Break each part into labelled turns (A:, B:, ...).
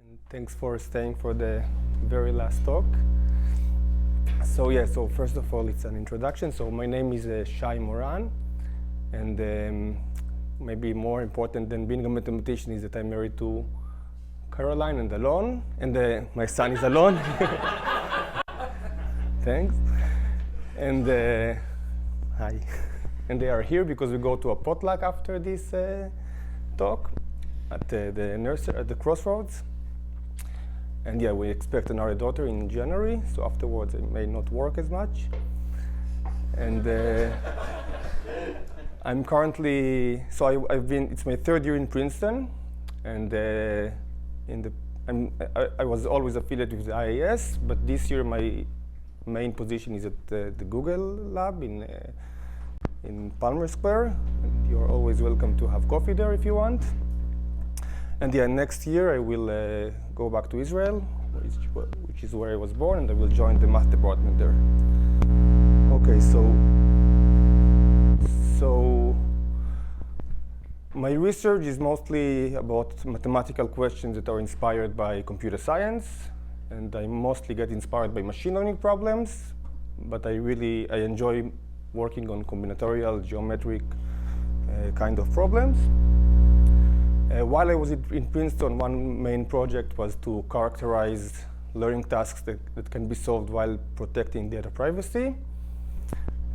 A: And thanks for staying for the very last talk. So first of all, it's an introduction. So my name is Shay Moran, and maybe more important than being a mathematician is that I'm married to Caroline and Alon, and my son is Alon. Thanks. And hi. And they are here because we go to a potluck after this talk at the nursery at the Crossroads. And yeah, we expect another daughter in January, so afterwards it may not work as much. And I'm currently, so I've been, it's my third year in Princeton, and I was always affiliated with the IAS, but this year my main position is at the Google lab in Palmer Square, and you're always welcome to have coffee there if you want. And yeah, next year I will go back to Israel, which is where I was born, and I will join the math department there. Okay, so my research is mostly about mathematical questions that are inspired by computer science, and I mostly get inspired by machine learning problems, but I enjoy working on combinatorial, geometric kind of problems. While I was in Princeton, one main project was to characterize learning tasks that can be solved while protecting data privacy.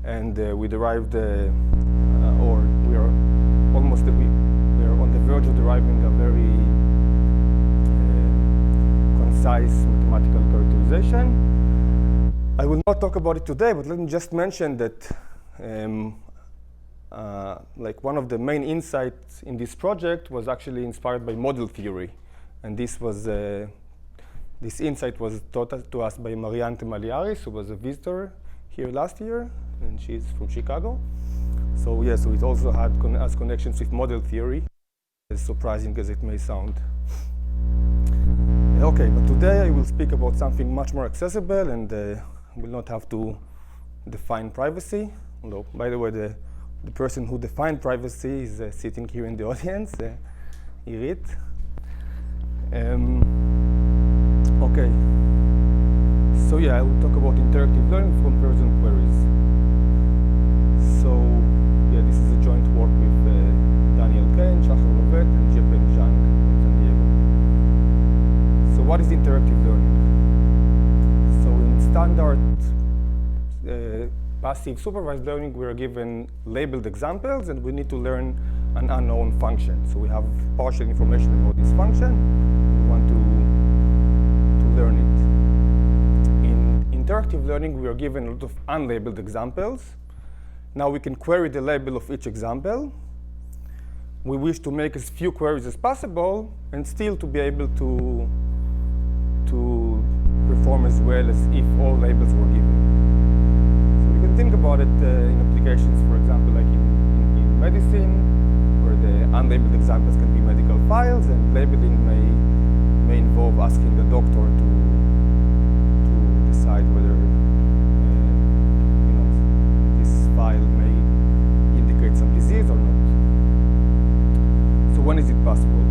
A: And we derived, or we are on the verge of deriving a very concise mathematical characterization. I will not talk about it today, but let me just mention that like one of the main insights in this project was actually inspired by model theory, and this insight was taught to us by Marianne Temaliaris, who was a visitor here last year, and she's from Chicago. So yeah, so it also has connections with model theory, as surprising as it may sound. Okay, but today I will speak about something much more accessible, and will not have to define privacy. Although, by the way, the person who defined privacy is sitting here in the audience, Irit. Okay. So yeah, I will talk about interactive learning from comparison queries. So yeah, this is a joint work with Daniel Kane, Shachar Lovet, and Jepeng Zhang from San Diego. So what is interactive learning? So in standard passive supervised learning, we are given labeled examples, and we need to learn an unknown function. So we have partial information about this function. We want to learn it. In interactive learning, we are given a lot of unlabeled examples. Now we can query the label of each example. We wish to make as few queries as possible, and still to be able to perform as well as if all labels were given. Think about it in applications, for example, like in medicine, where the unlabeled examples can be medical files, and labeling may involve asking the doctor to decide whether this file may indicate some disease or not. So when is it possible?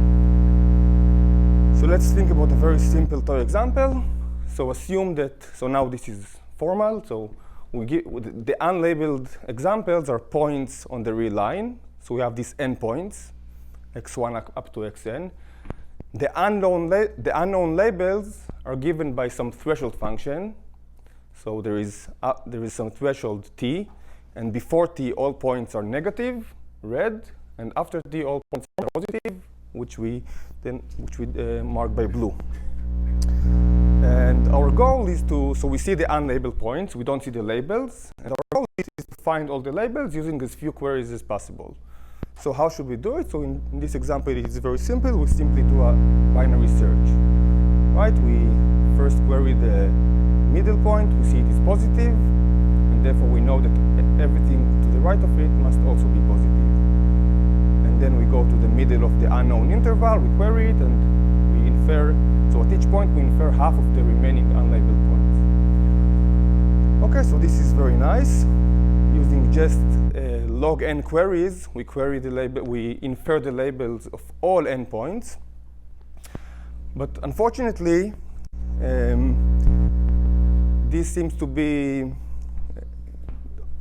A: So let's think about a very simple toy example. So assume that, so now this is formal, so the unlabeled examples are points on the real line. So we have these n points, x1 up to xn. The unknown labels are given by some threshold function. So there is some threshold t, and before t all points are negative, red, and after t all points are positive, which we mark by blue. And our goal is so we see the unlabeled points, we don't see the labels, and our goal is to find all the labels using as few queries as possible. So how should we do it? So in this example, it is very simple. We simply do a binary search, right? We first query the middle point, we see it is positive, and therefore we know that everything to the right of it must also be positive. And then we go to the middle of the unknown interval, we query it, and we infer. So at each point, we infer half of the remaining unlabeled points. Okay, so this is very nice. Using just log n queries, we infer the labels of all n points. But unfortunately,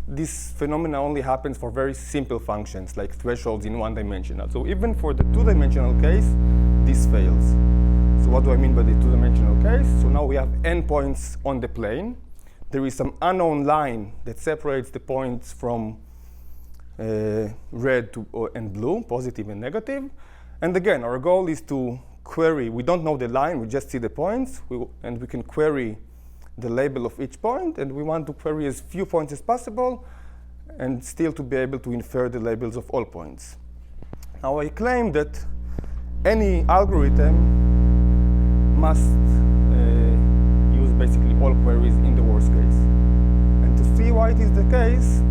A: this phenomena only happens for very simple functions, like thresholds in one-dimensional. So even for the two-dimensional case, this fails. So what do I mean by the two-dimensional case? So now we have n points on the plane. There is some unknown line that separates the points from red and blue, positive and negative. And again, our goal is to query. We don't know the line, we just see the points, and we can query the label of each point, and we want to query as few points as possible and still to be able to infer the labels of all points. Now I claim that any algorithm must use basically all queries in the worst case. And to see why it is the case,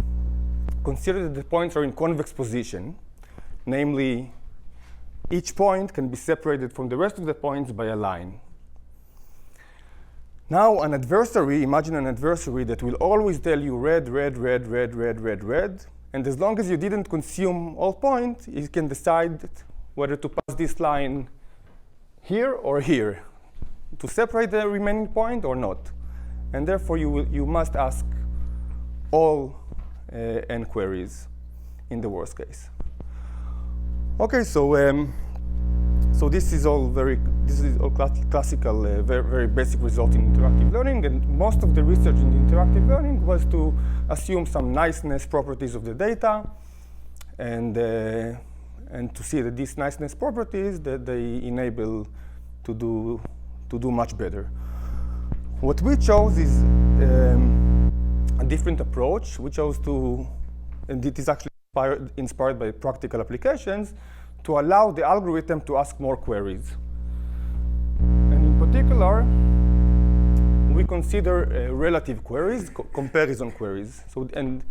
A: consider that the points are in convex position, namely each point can be separated from the rest of the points by a line. Now an adversary, imagine an adversary that will always tell you red, red, red, red, red, red, red. And as long as you didn't consume all points, you can decide whether to pass this line here or here, to separate the remaining point or not. And therefore, you must ask all n queries in the worst case. OK, so this is all classical, very basic result in interactive learning. And most of the research in interactive learning was to assume some niceness properties of the data, and to see that these niceness properties that they enable to do much better. What we chose is a different approach. We chose to, and it is actually inspired by practical applications, to allow the algorithm to ask more queries. And in particular, we consider relative queries, comparison queries. So, and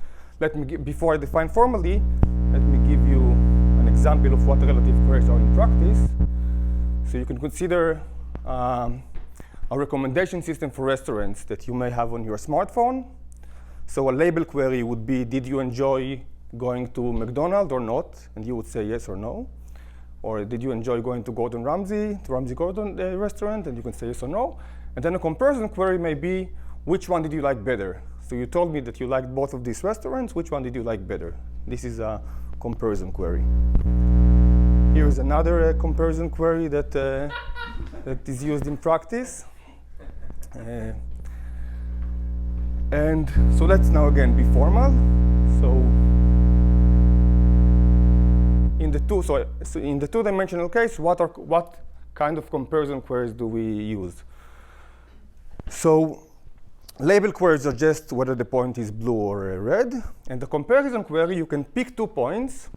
A: before I define formally, let me give you an example of what relative queries are in practice. So you can consider a recommendation system for restaurants that you may have on your smartphone. So a label query would be, did you enjoy going to McDonald's or not? And you would say yes or no. Or did you enjoy going to Gordon Ramsay Gordon restaurant? And you can say yes or no. And then a comparison query may be, which one did you like better? So you told me that you liked both of these restaurants. Which one did you like better? This is a comparison query. Here is another comparison query that is used in practice. And so let's now again be formal. So in the two-dimensional case, what kind of comparison queries do we use? So label queries are just whether the point is blue or red. And the comparison query, you can pick 2 points,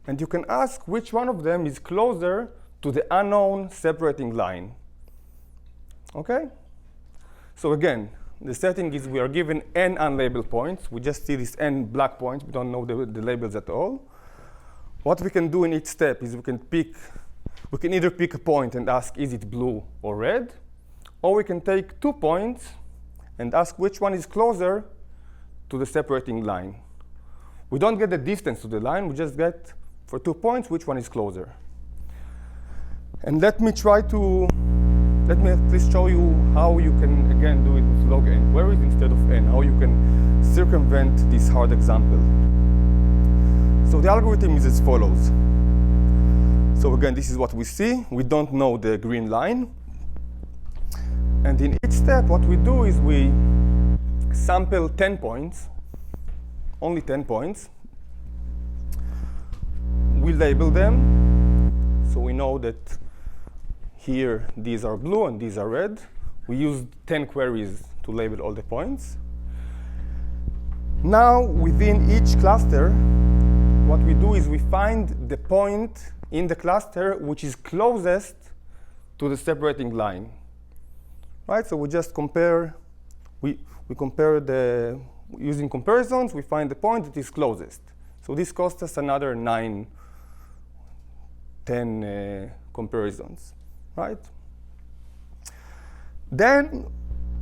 A: and you can ask which one of them is closer to the unknown separating line. OK? So again, the setting is we are given n unlabeled points. We just see these n black points. We don't know the labels at all. What we can do in each step is we can either pick a point and ask, is it blue or red? Or we can take 2 points and ask which one is closer to the separating line. We don't get the distance to the line. We just get, for 2 points, which one is closer. And let me at least show you how you can, again, do it with log n queries instead of n, how you can circumvent this hard example. So the algorithm is as follows. So again, this is what we see. We don't know the green line. And in each step, what we do is we sample 10 points, only 10 points. We label them. So we know that here, these are blue and these are red. We used 10 queries to label all the points. Now, within each cluster, what we do is we find the point in the cluster which is closest to the separating line. Right? So we just compare. We compare using comparisons. We find the point that is closest. So this costs us another 9, 10 comparisons. Right? Then,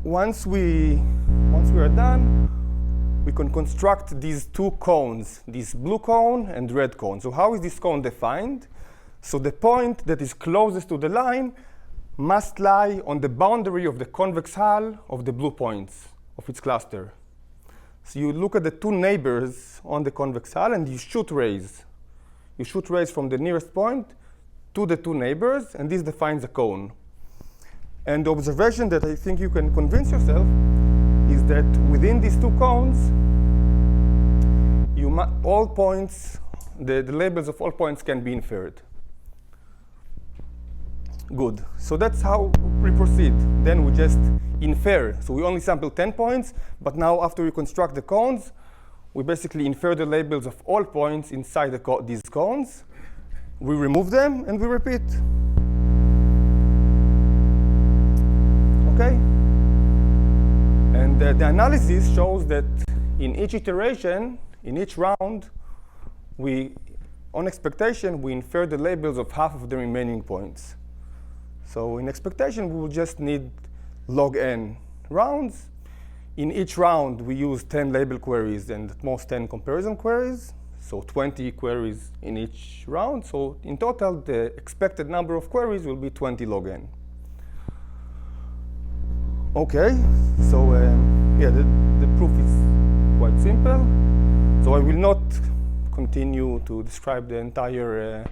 A: once we are done, we can construct these 2 cones, this blue cone and red cone. So how is this cone defined? So the point that is closest to the line must lie on the boundary of the convex hull of the blue points of its cluster. So you look at the two neighbors on the convex hull and you shoot rays. You shoot rays from the nearest point to the two neighbors, and this defines a cone. And the observation that I think you can convince yourself is that within these two cones, all points, the labels of all points can be inferred. Good. So that's how we proceed. Then we just infer. So we only sample 10 points, but now after we construct the cones, we basically infer the labels of all points inside these cones. We remove them, and we repeat. OK? And the analysis shows that in each iteration, in each round, on expectation, we infer the labels of half of the remaining points. So in expectation, we will just need log n rounds. In each round, we use 10 label queries and at most 10 comparison queries. So 20 queries in each round. So in total, the expected number of queries will be 20 log n. OK, so yeah, the proof is quite simple. So I will not continue to describe the entire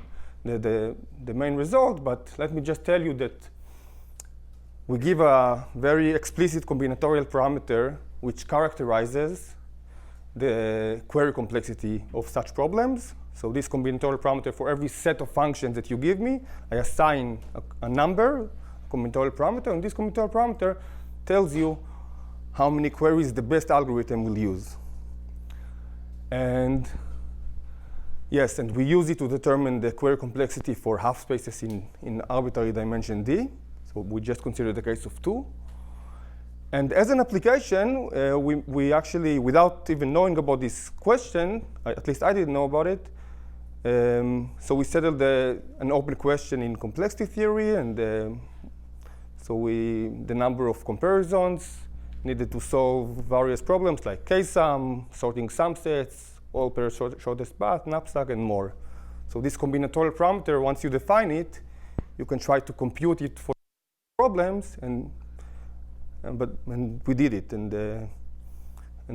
A: the main result, but let me just tell you that we give a very explicit combinatorial parameter which characterizes the query complexity of such problems. So this combinatorial parameter, for every set of functions that you give me, I assign a number, a combinatorial parameter, and this combinatorial parameter tells you how many queries the best algorithm will use. And yes, and we use it to determine the query complexity for half spaces in arbitrary dimension D. So we just consider the case of 2. And as an application, we actually, without even knowing about this question, at least I didn't know about it, so we settled an open question in complexity theory, and so the number of comparisons needed to solve various problems like k-sum, sorting subsets, all pairs shortest path, knapsack, and more. So this combinatorial parameter, once you define it, you can try to compute it for problems, and we did it, and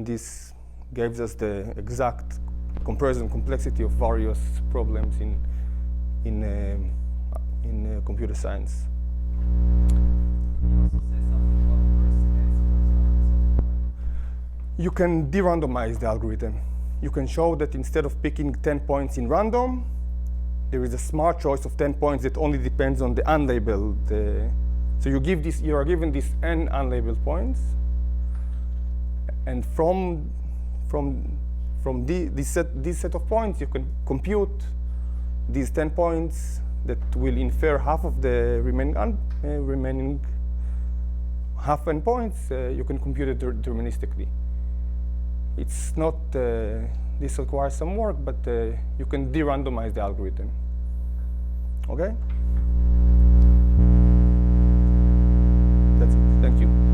A: this gives us the exact comparison complexity of various problems in computer science. You can de-randomize the algorithm. You can show that instead of picking 10 points in random, there is a smart choice of 10 points that only depends on the unlabeled. So you are given these n unlabeled points, and from this set of points, you can compute these 10 points that will infer half of the remaining half n points. You can compute it deterministically. It's not, this requires some work, but you can de-randomize the algorithm. OK? That's it. Thank you.